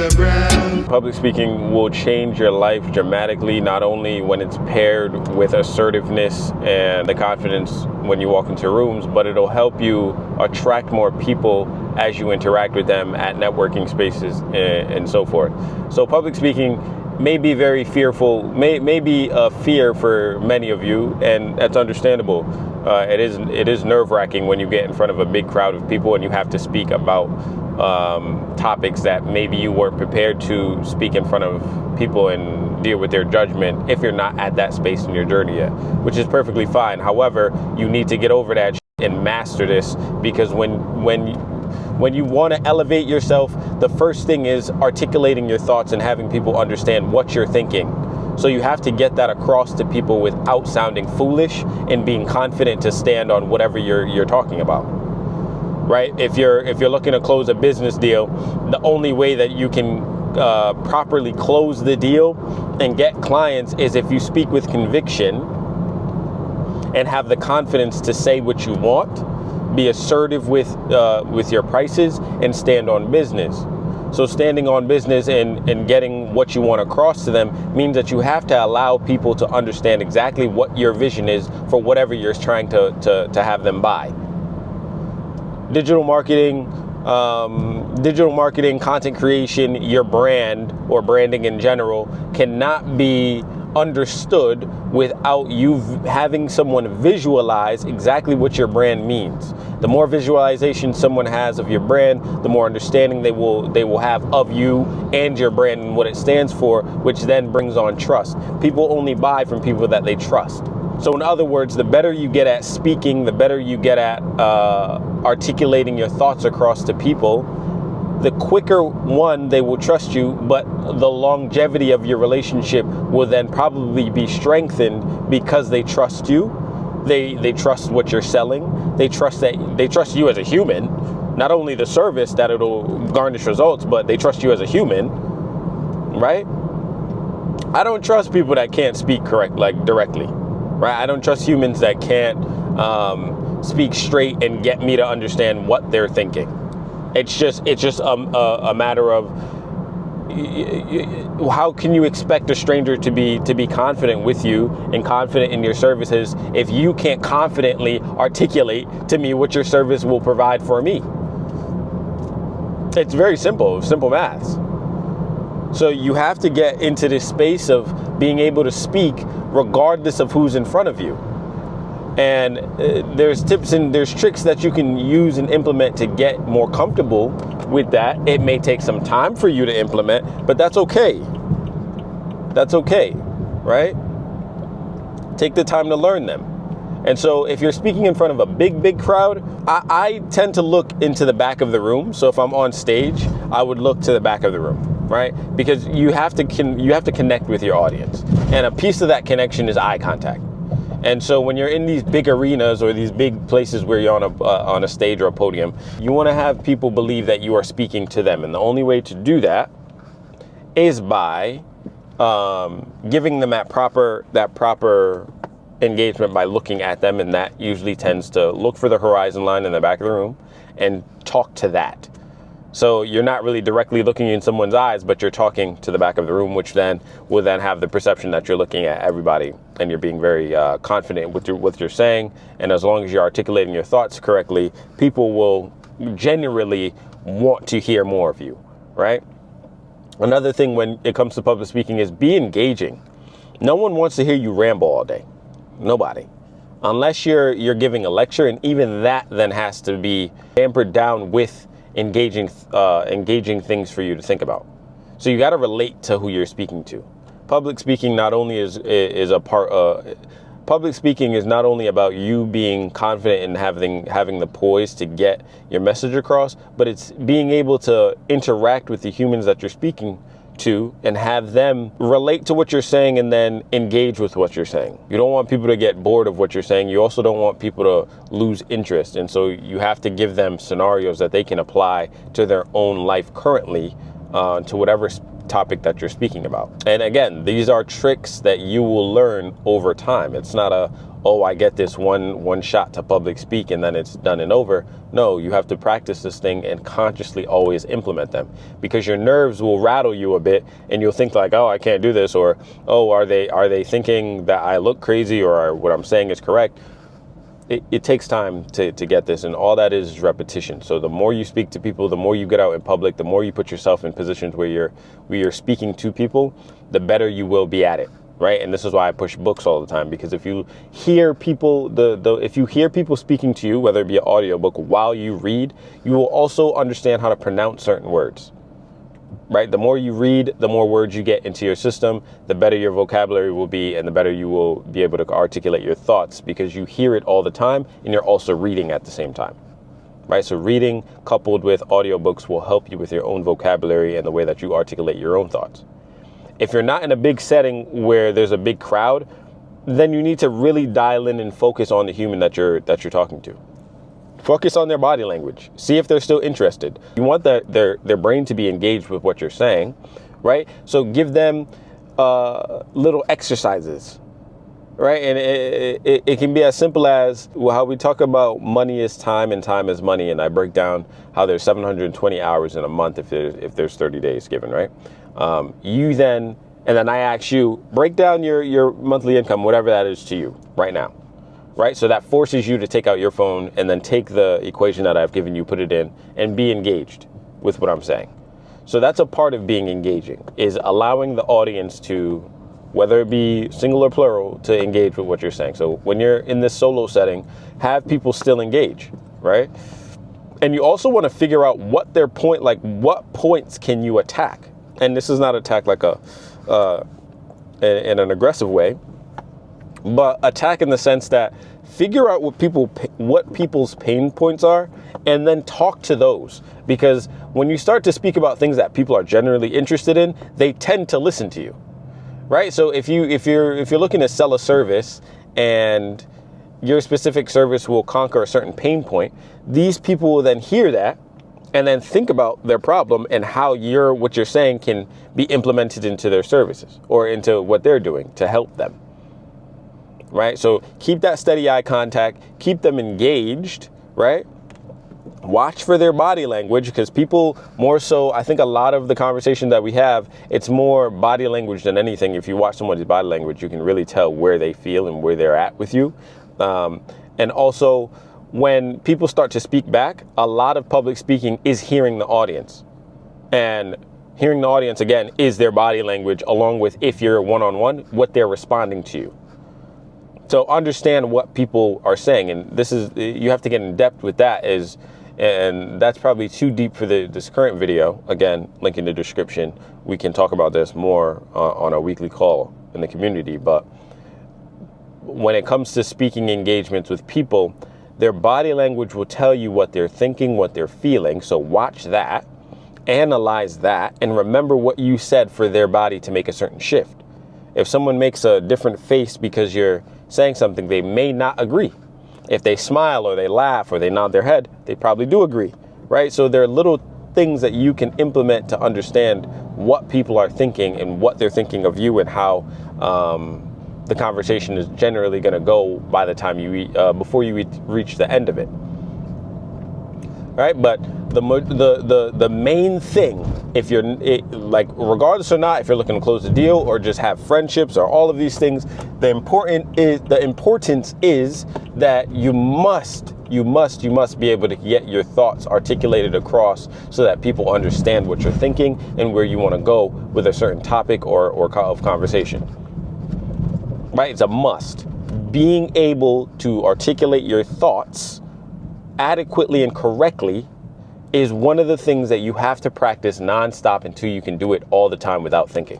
the ground. Public speaking will change your life dramatically, not only when it's paired with assertiveness and the confidence when you walk into rooms, but it'll help you attract more people as you interact with them at networking spaces and so forth. So public speaking may be very fearful, may be a fear for many of you, and that's understandable. It is nerve-wracking when you get in front of a big crowd of people and you have to speak about topics that maybe you weren't prepared to speak in front of people and deal with their judgment if you're not at that space in your journey yet, which is perfectly fine. However, you need to get over that and master this, because when you want to elevate yourself, the first thing is articulating your thoughts and having people understand what you're thinking. So you have to get that across to people without sounding foolish and being confident to stand on whatever you're talking about. Right? If you're looking to close a business deal, the only way that you can properly close the deal and get clients is if you speak with conviction and have the confidence to say what you want, be assertive with your prices, and stand on business. So standing on business and getting what you want across to them means that you have to allow people to understand exactly what your vision is for whatever you're trying to have them buy. Digital marketing, content creation, your brand or branding in general cannot be understood without you having someone visualize exactly what your brand means. The more visualization someone has of your brand, the more understanding they will have of you and your brand and what it stands for, which then brings on trust. People only buy from people that they trust. So in other words, the better you get at speaking, the better you get at articulating your thoughts across to people, the quicker, one, they will trust you, but the longevity of your relationship will then probably be strengthened because they trust you. They trust what you're selling. They trust you as a human, not only the service that it'll garnish results, but they trust you as a human, right? I don't trust people that can't speak directly, right? I don't trust humans that can't speak straight and get me to understand what they're thinking. It's just a matter of how can you expect a stranger to be confident with you and confident in your services if you can't confidently articulate to me what your service will provide for me? It's very simple maths. So you have to get into this space of being able to speak regardless of who's in front of you. And there's tips and there's tricks that you can use and implement to get more comfortable with that. It may take some time for you to implement, but that's okay. That's okay, right? Take the time to learn them. And so if you're speaking in front of a big crowd, I tend to look into the back of the room. So if I'm on stage, I would look to the back of the room, right? Because you have to connect with your audience. And a piece of that connection is eye contact. And so when you're in these big arenas or these big places where you're on a stage or a podium, you want to have people believe that you are speaking to them. And the only way to do that is by giving them that proper engagement by looking at them. And that usually tends to look for the horizon line in the back of the room and talk to that. So you're not really directly looking in someone's eyes, but you're talking to the back of the room, which then will then have the perception that you're looking at everybody and you're being very confident with what you're saying. And as long as you're articulating your thoughts correctly, people will generally want to hear more of you, right? Another thing when it comes to public speaking is be engaging. No one wants to hear you ramble all day. Nobody. Unless you're giving a lecture, and even that then has to be hampered down with engaging things for you to think about. So you got to relate to who you're speaking to. Public speaking not only public speaking is not only about you being confident and having the poise to get your message across, but it's being able to interact with the humans that you're speaking to and have them relate to what you're saying and then engage with what you're saying. You don't want people to get bored of what you're saying. You also don't want people to lose interest. And so you have to give them scenarios that they can apply to their own life currently, to whatever topic that you're speaking about. And again, these are tricks that you will learn over time. It's not a oh, I get this one shot to public speak and then it's done and over. No, you have to practice this thing and consciously always implement them, because your nerves will rattle you a bit and you'll think like, oh, I can't do this, or, oh, are they thinking that I look crazy, or what I'm saying is correct? It takes time to get this, and all that is repetition. So the more you speak to people, the more you get out in public, the more you put yourself in positions where you're speaking to people, the better you will be at it, right? And this is why I push books all the time, because if you hear people, if you hear people speaking to you, whether it be an audiobook while you read, you will also understand how to pronounce certain words. Right? The more you read, the more words you get into your system, the better your vocabulary will be, and the better you will be able to articulate your thoughts, because you hear it all the time and you're also reading at the same time. Right? So reading coupled with audiobooks will help you with your own vocabulary and the way that you articulate your own thoughts. If you're not in a big setting where there's a big crowd, then you need to really dial in and focus on the human that you're talking to. Focus on their body language. See if they're still interested. You want their brain to be engaged with what you're saying, right? So give them little exercises, right? And it can be as simple as, well, how we talk about money is time and time is money. And I break down how there's 720 hours in a month if there's 30 days given, right? And then I ask you, break down your monthly income, whatever that is to you right now. Right? So that forces you to take out your phone and then take the equation that I've given you, put it in, and be engaged with what I'm saying. So that's a part of being engaging, is allowing the audience to, whether it be single or plural, to engage with what you're saying. So when you're in this solo setting, have people still engage, right? And you also want to figure out what their point, like what points can you attack? And this is not attack like in an aggressive way, but attack in the sense that figure out what people's pain points are, and then talk to those. Because when you start to speak about things that people are generally interested in, they tend to listen to you, right? So if you're looking to sell a service and your specific service will conquer a certain pain point, these people will then hear that and then think about their problem and how what you're saying can be implemented into their services or into what they're doing to help them. Right? So keep that steady eye contact, keep them engaged, right? Watch for their body language, because people more so, I think a lot of the conversation that we have, it's more body language than anything. If you watch someone's body language, you can really tell where they feel and where they're at with you. And also, when people start to speak back, a lot of public speaking is hearing the audience. And hearing the audience, again, is their body language, along with, if you're one-on-one, what they're responding to you. So understand what people are saying, and you have to get in depth with that, and that's probably too deep for this current video. Again, link in the description. We can talk about this more on a weekly call in the community. But when it comes to speaking engagements with people, their body language will tell you what they're thinking, what they're feeling. So watch that, analyze that, and remember what you said for their body to make a certain shift. If someone makes a different face because you're saying something, they may not agree. If they smile or they laugh or they nod their head, they probably do agree, right? So there are little things that you can implement to understand what people are thinking and what they're thinking of you, and how the conversation is generally going to go by the time before you reach the end of it. Right? But the main thing, if you're regardless or not, if you're looking to close a deal or just have friendships or all of these things, the importance is that you must be able to get your thoughts articulated across so that people understand what you're thinking and where you want to go with a certain topic or of conversation. Right? It's a must. Being able to articulate your thoughts adequately and correctly is one of the things that you have to practice nonstop until you can do it all the time without thinking.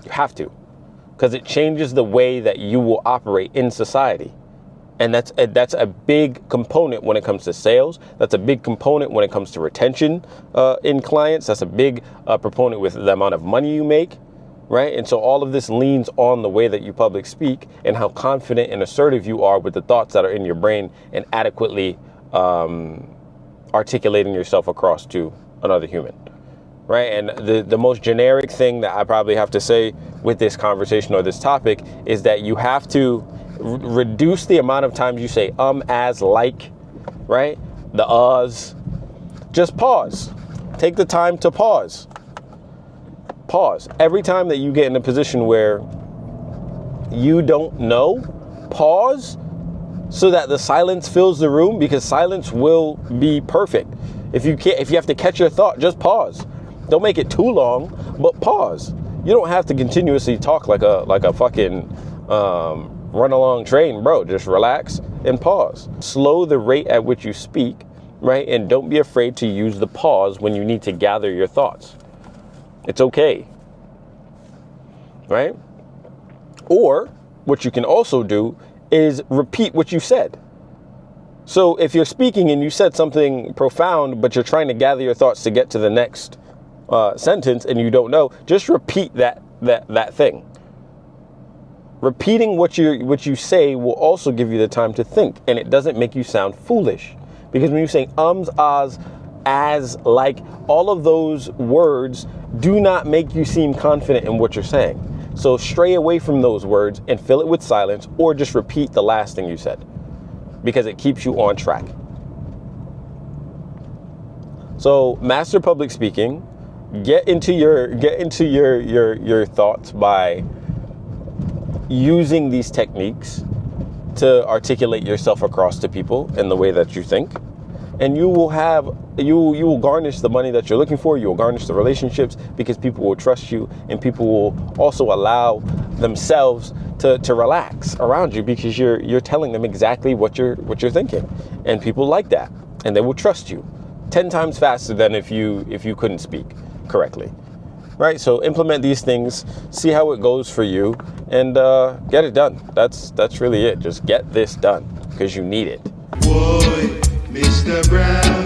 You have to, because it changes the way that you will operate in society. And that's a big component when it comes to sales. That's a big component when it comes to retention in clients. That's a big proponent with the amount of money you make. Right? And so all of this leans on the way that you public speak and how confident and assertive you are with the thoughts that are in your brain, and adequately articulating yourself across to another human. Right? And the most generic thing that I probably have to say with this conversation or this topic is that you have to, reduce the amount of times you say as, like, right? The uhs. Just pause. Take the time to pause. Pause. Every time that you get in a position where you don't know, pause so that the silence fills the room, because silence will be perfect. If you have to catch your thought, just pause. Don't make it too long, but pause. You don't have to continuously talk like a fucking run along train, bro. Just relax and pause. Slow the rate at which you speak, right? And don't be afraid to use the pause when you need to gather your thoughts. It's okay, right? Or what you can also do is repeat what you said. So if you're speaking and you said something profound, but you're trying to gather your thoughts to get to the next sentence and you don't know, just repeat that thing. Repeating what you say will also give you the time to think, and it doesn't make you sound foolish. Because when you say ums, ahs, as, like, all of those words do not make you seem confident in what you're saying. So stray away from those words and fill it with silence, or just repeat the last thing you said, because it keeps you on track. So master public speaking. Get into your thoughts by using these techniques to articulate yourself across to people in the way that you think, and you will garnish the money that you're looking for. You will garnish the relationships, because people will trust you, and people will also allow themselves to relax around you, because you're telling them exactly what you're thinking, and people like that, and they will trust you 10 times faster than if you couldn't speak correctly, right? So implement these things, see how it goes for you, and get it done. That's really it. Just get this done, because you need it. Boy, Mr. Brown.